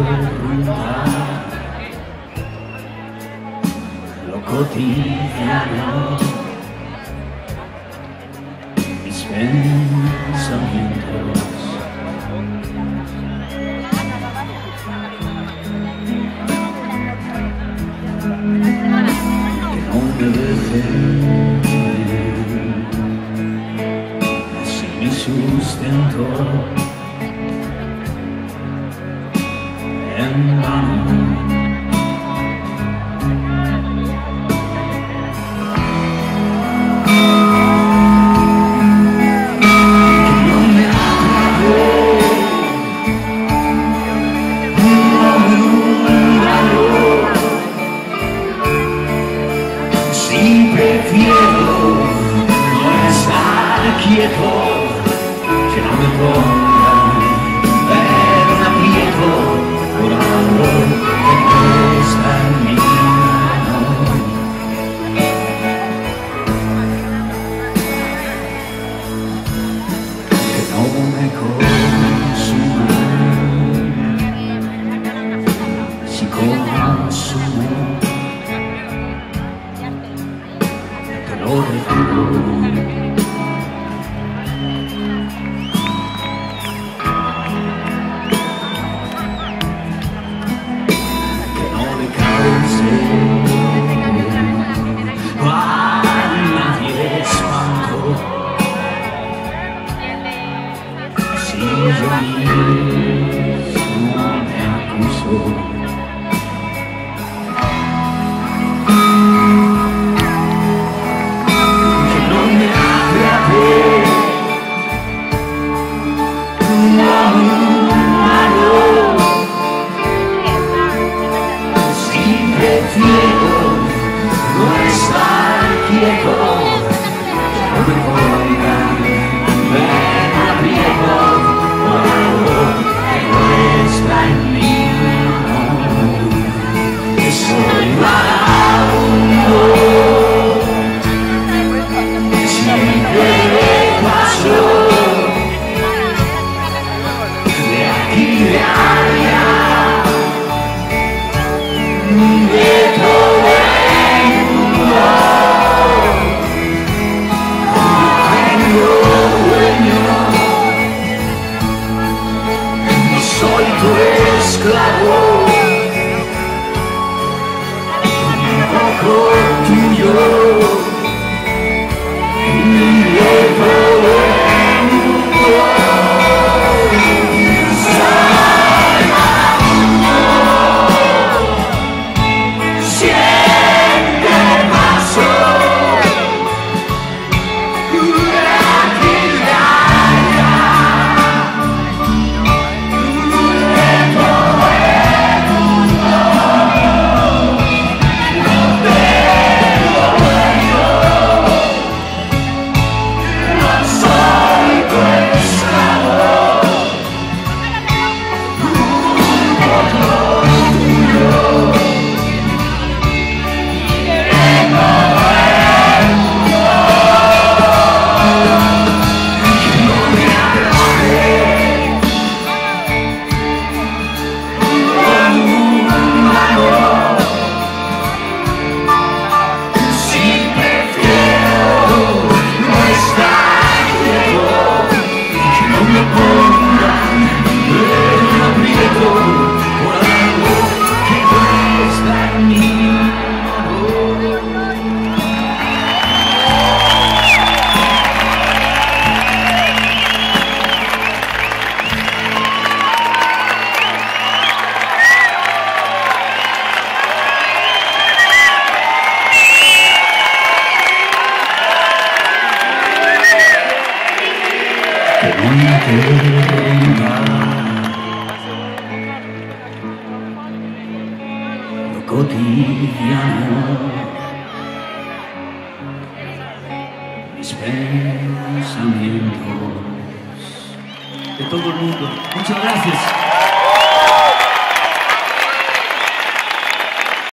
derrumbar lo cotidiano, mis pensamientos. Que no me dejen sin mi sustento. En vano, que no me atrapé, si prefiero no estar quieto, que no me pongan en un aprieto. Por algo que no está en mi mano, que no me consuma, si consumo, te lo dejo. Si yo mismo me acuso, que no me atrapé, si prefiero no estar quieto, no me pongan en aprieto. En mí, que soy vagabundo, siempre paso de aquí de allá, de todo el mundo. No tengo dueño, soy tu esclavo, un poco tuyo y de todo el mundo. Soy vagabundo, siempre paso de aquí de allá. Lo cotidiano, mis pensamientos de todo el mundo. Muchas gracias.